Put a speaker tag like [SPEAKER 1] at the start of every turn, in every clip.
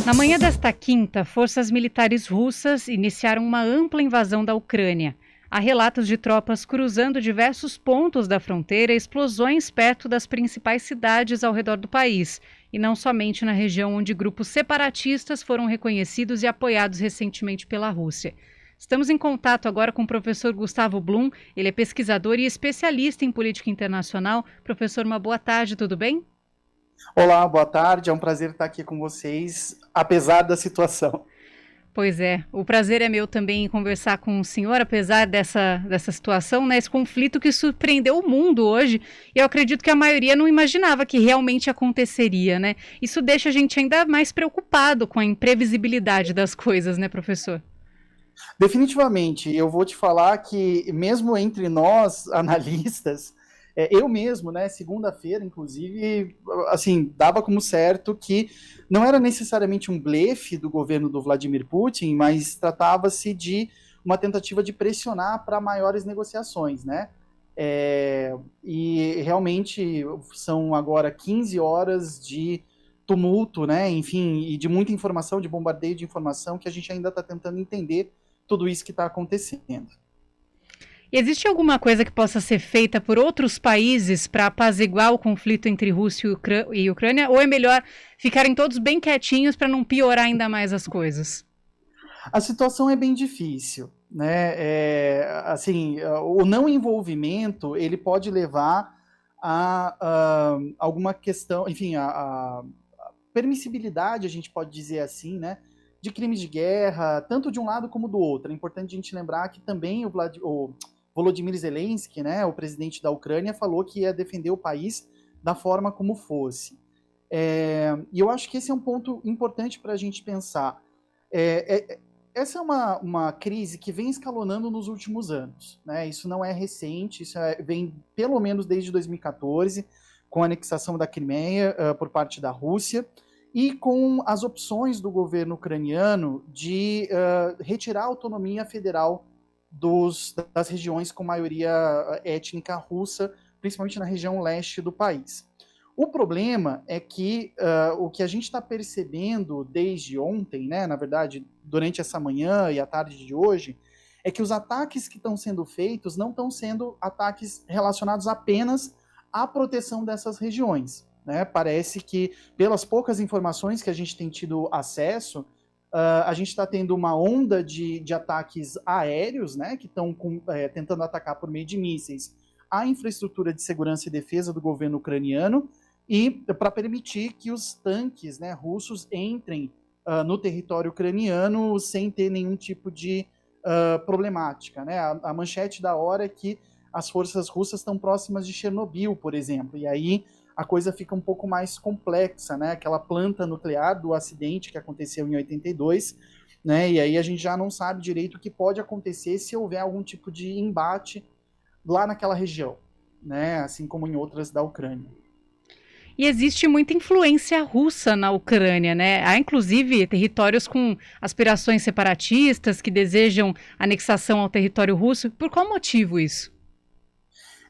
[SPEAKER 1] Na manhã desta quinta, forças militares russas iniciaram uma ampla invasão da Ucrânia. Há relatos de tropas cruzando diversos pontos da fronteira e explosões perto das principais cidades ao redor do país, e não somente na região onde grupos separatistas foram reconhecidos e apoiados recentemente pela Rússia. Estamos em contato agora com o professor Gustavo Blum, ele é pesquisador e especialista em política internacional. Professor, uma boa tarde, tudo bem?
[SPEAKER 2] Olá, boa tarde. É um prazer estar aqui com vocês, apesar da situação.
[SPEAKER 1] Pois é, o prazer é meu também em conversar com o senhor, apesar dessa situação, né, esse conflito que surpreendeu o mundo hoje, e eu acredito que a maioria não imaginava que realmente aconteceria, né? Isso deixa a gente ainda mais preocupado com a imprevisibilidade das coisas, né, professor?
[SPEAKER 2] Definitivamente, eu vou te falar que, mesmo entre nós, analistas, eu mesmo, né, segunda-feira, inclusive, assim, dava como certo que não era necessariamente um blefe do governo do Vladimir Putin, mas tratava-se de uma tentativa de pressionar para maiores negociações, né? E realmente são agora 15 horas de tumulto, né? Enfim, e de muita informação, de bombardeio de informação, que a gente ainda está tentando entender tudo isso que está acontecendo.
[SPEAKER 1] E existe alguma coisa que possa ser feita por outros países para apaziguar o conflito entre Rússia e Ucrânia, ou é melhor ficarem todos bem quietinhos para não piorar ainda mais as coisas?
[SPEAKER 2] A situação é bem difícil, né? Assim, o não envolvimento ele pode levar a alguma questão, enfim, a permissibilidade, a gente pode dizer assim, né? De crimes de guerra, tanto de um lado como do outro. É importante a gente lembrar que também o Volodymyr Zelensky, né, o presidente da Ucrânia, falou que ia defender o país da forma como fosse. E eu acho que esse é um ponto importante para a gente pensar. É, é, Essa é uma crise que vem escalonando nos últimos anos. Né? Isso não é recente, vem pelo menos desde 2014, com a anexação da Crimeia por parte da Rússia, e com as opções do governo ucraniano de retirar a autonomia federal das regiões com maioria étnica russa, principalmente na região leste do país. O problema é que o que a gente está percebendo desde ontem, né, na verdade, durante essa manhã e a tarde de hoje, é que os ataques que estão sendo feitos não estão sendo ataques relacionados apenas à proteção dessas regiões. Né? Parece que, pelas poucas informações que a gente tem tido acesso, a gente está tendo uma onda de ataques aéreos, né, que estão tentando atacar por meio de mísseis a infraestrutura de segurança e defesa do governo ucraniano, e para permitir que os tanques, né, russos entrem no território ucraniano sem ter nenhum tipo de problemática. Né? A manchete da hora é que as forças russas estão próximas de Chernobyl, por exemplo, e aí a coisa fica um pouco mais complexa, né? Aquela planta nuclear do acidente que aconteceu em 82, né? E aí a gente já não sabe direito o que pode acontecer se houver algum tipo de embate lá naquela região, né? Assim como em outras da Ucrânia.
[SPEAKER 1] E existe muita influência russa na Ucrânia, né? Há inclusive territórios com aspirações separatistas que desejam anexação ao território russo. Por qual motivo isso?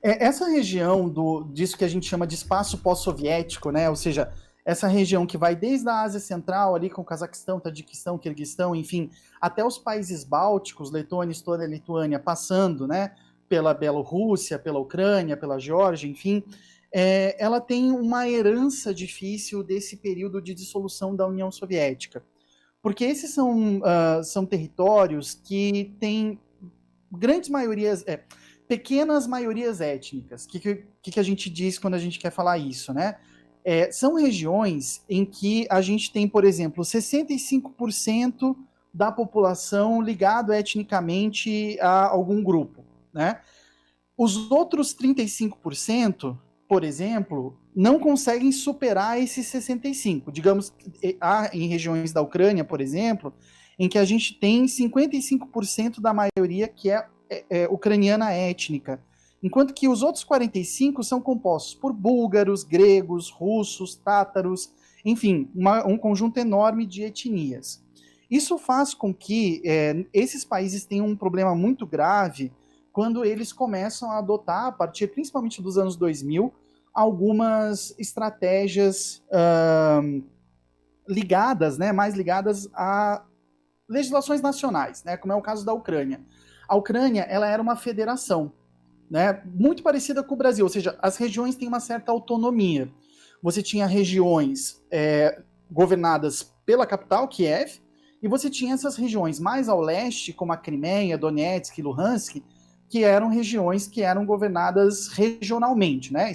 [SPEAKER 2] Essa região disso que a gente chama de espaço pós-soviético, né? Ou seja, essa região que vai desde a Ásia Central, ali com o Cazaquistão, Tadiquistão, Quirguistão, enfim, até os países bálticos, Letônia, Estônia, Lituânia, passando, né, pela Bielorrússia, pela Ucrânia, pela Geórgia, enfim, ela tem uma herança difícil desse período de dissolução da União Soviética. Porque esses são territórios que têm grandes maiorias, pequenas maiorias étnicas. O que a gente diz quando a gente quer falar isso, né? São regiões em que a gente tem, por exemplo, 65% da população ligado etnicamente a algum grupo, né? Os outros 35%, por exemplo, não conseguem superar esses 65%. Digamos, há em regiões da Ucrânia, por exemplo, em que a gente tem 55% da maioria que é ucraniana étnica, enquanto que os outros 45% são compostos por búlgaros, gregos, russos, tátaros, enfim, um conjunto enorme de etnias. Isso faz com que esses países tenham um problema muito grave quando eles começam a adotar, a partir principalmente dos anos 2000, algumas estratégias ligadas, né, mais ligadas a legislações nacionais, né, como é o caso da Ucrânia. A Ucrânia, ela era uma federação, né, muito parecida com o Brasil, ou seja, as regiões têm uma certa autonomia. Você tinha regiões governadas pela capital, Kiev, e você tinha essas regiões mais ao leste, como a Crimeia, Donetsk e Luhansk, que eram regiões que eram governadas regionalmente, né?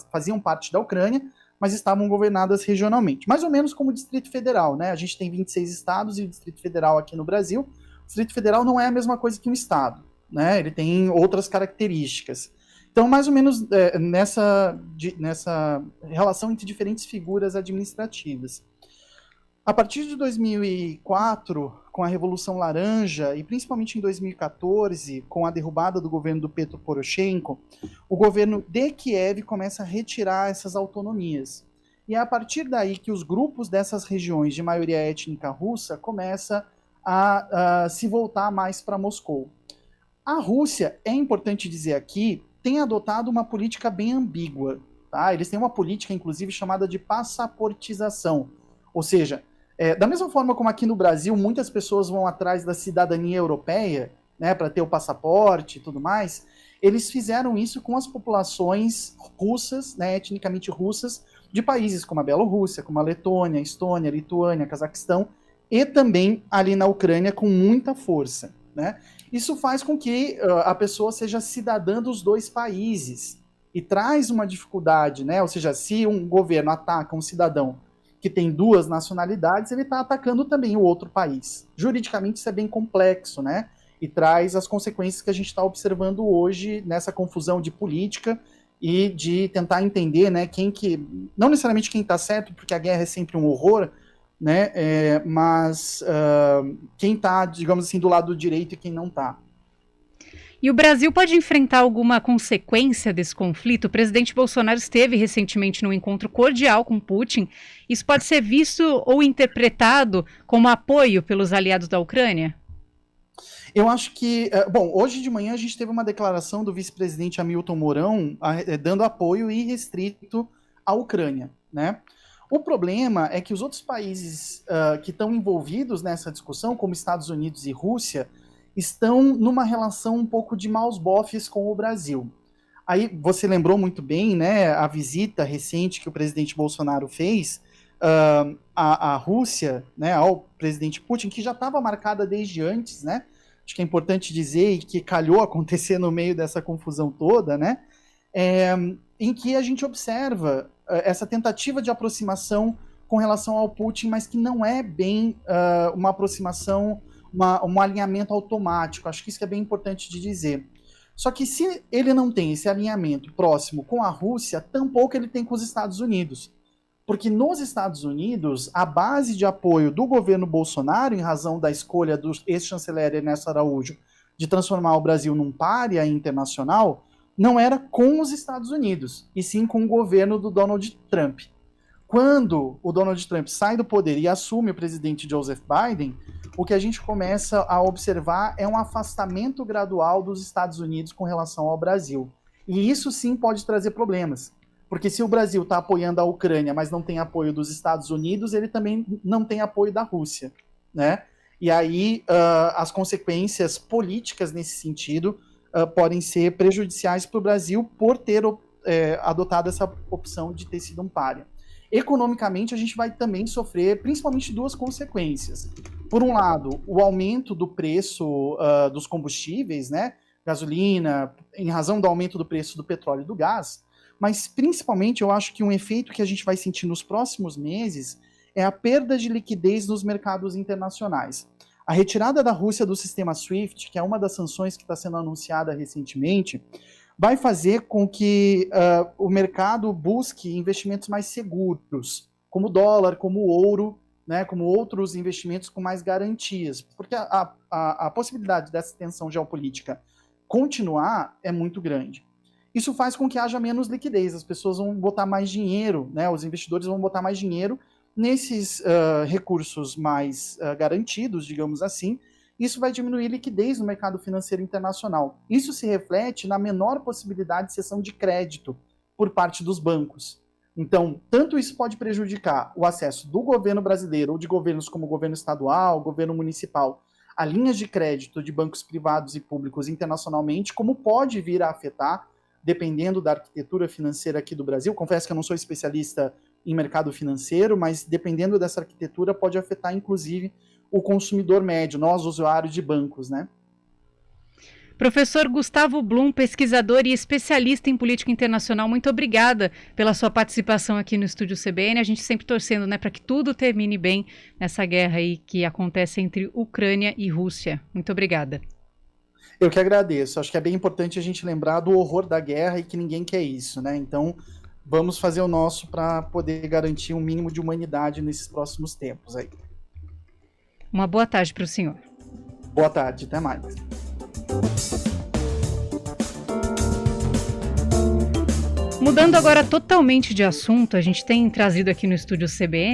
[SPEAKER 2] Faziam parte da Ucrânia, mas estavam governadas regionalmente. Mais ou menos como o Distrito Federal, né? A gente tem 26 estados e o Distrito Federal aqui no Brasil. O Distrito Federal não é a mesma coisa que um estado, né? Ele tem outras características. Então, mais ou menos nessa relação entre diferentes figuras administrativas. A partir de 2004, com a Revolução Laranja, e principalmente em 2014, com a derrubada do governo do Petro Poroshenko, o governo de Kiev começa a retirar essas autonomias. E é a partir daí que os grupos dessas regiões de maioria étnica russa começam a se voltar mais para Moscou. A Rússia, é importante dizer aqui, tem adotado uma política bem ambígua. Tá? Eles têm uma política, inclusive, chamada de passaportização. Ou seja, da mesma forma como aqui no Brasil, muitas pessoas vão atrás da cidadania europeia, né, para ter o passaporte e tudo mais, eles fizeram isso com as populações russas, né, etnicamente russas, de países como a Bielorrússia, como a Letônia, Estônia, Lituânia, Cazaquistão, e também ali na Ucrânia com muita força. Né? Isso faz com que a pessoa seja cidadã dos dois países e traz uma dificuldade, né? Ou seja, se um governo ataca um cidadão que tem duas nacionalidades, ele está atacando também o outro país. Juridicamente isso é bem complexo, né? E traz as consequências que a gente está observando hoje nessa confusão de política e de tentar entender, né, não necessariamente quem está certo, porque a guerra é sempre um horror, né, mas quem está, digamos assim, do lado direito e quem não está.
[SPEAKER 1] E o Brasil pode enfrentar alguma consequência desse conflito? O presidente Bolsonaro esteve recentemente num encontro cordial com Putin. Isso pode ser visto ou interpretado como apoio pelos aliados da Ucrânia?
[SPEAKER 2] Eu acho que, bom, hoje de manhã a gente teve uma declaração do vice-presidente Hamilton Mourão dando apoio irrestrito à Ucrânia, né? O problema é que os outros países que estão envolvidos nessa discussão, como Estados Unidos e Rússia, estão numa relação um pouco de maus bofes com o Brasil. Aí você lembrou muito bem, né, a visita recente que o presidente Bolsonaro fez à Rússia, né, ao presidente Putin, que já estava marcada desde antes, né? Acho que é importante dizer e que calhou acontecer no meio dessa confusão toda, né? Em que a gente observa essa tentativa de aproximação com relação ao Putin, mas que não é bem uma aproximação, um alinhamento automático. Acho que isso é bem importante de dizer. Só que se ele não tem esse alinhamento próximo com a Rússia, tampouco ele tem com os Estados Unidos. Porque nos Estados Unidos, a base de apoio do governo Bolsonaro, em razão da escolha do ex-chanceler Ernesto Araújo de transformar o Brasil num pária internacional, não era com os Estados Unidos, e sim com o governo do Donald Trump. Quando o Donald Trump sai do poder e assume o presidente Joseph Biden, o que a gente começa a observar é um afastamento gradual dos Estados Unidos com relação ao Brasil. E isso sim pode trazer problemas. Porque se o Brasil está apoiando a Ucrânia, mas não tem apoio dos Estados Unidos, ele também não tem apoio da Rússia, né? E aí as consequências políticas nesse sentido podem ser prejudiciais para o Brasil por ter adotado essa opção de ter sido um pária. Economicamente, a gente vai também sofrer principalmente duas consequências. Por um lado, o aumento do preço dos combustíveis, né? Gasolina, em razão do aumento do preço do petróleo e do gás, mas principalmente eu acho que um efeito que a gente vai sentir nos próximos meses é a perda de liquidez nos mercados internacionais. A retirada da Rússia do sistema SWIFT, que é uma das sanções que está sendo anunciada recentemente, vai fazer com que o mercado busque investimentos mais seguros, como o dólar, como o ouro, né, como outros investimentos com mais garantias, porque a possibilidade dessa tensão geopolítica continuar é muito grande. Isso faz com que haja menos liquidez, as pessoas vão botar mais dinheiro, né, os investidores vão botar mais dinheiro nesses recursos mais garantidos, digamos assim. Isso vai diminuir liquidez no mercado financeiro internacional. Isso se reflete na menor possibilidade de cessão de crédito por parte dos bancos. Então, tanto isso pode prejudicar o acesso do governo brasileiro ou de governos como o governo estadual, o governo municipal, a linhas de crédito de bancos privados e públicos internacionalmente, como pode vir a afetar, dependendo da arquitetura financeira aqui do Brasil. Confesso que eu não sou especialista em mercado financeiro, mas dependendo dessa arquitetura pode afetar, inclusive, o consumidor médio, nós, usuários de bancos, né?
[SPEAKER 1] Professor Gustavo Blum, pesquisador e especialista em política internacional, muito obrigada pela sua participação aqui no Estúdio CBN. A gente sempre torcendo, né, para que tudo termine bem nessa guerra aí que acontece entre Ucrânia e Rússia. Muito obrigada.
[SPEAKER 2] Eu que agradeço. Acho que é bem importante a gente lembrar do horror da guerra e que ninguém quer isso, né? Então, vamos fazer o nosso para poder garantir um mínimo de humanidade nesses próximos tempos aí.
[SPEAKER 1] Uma boa tarde para o senhor.
[SPEAKER 2] Boa tarde, até mais.
[SPEAKER 1] Mudando agora totalmente de assunto, a gente tem trazido aqui no Estúdio CBN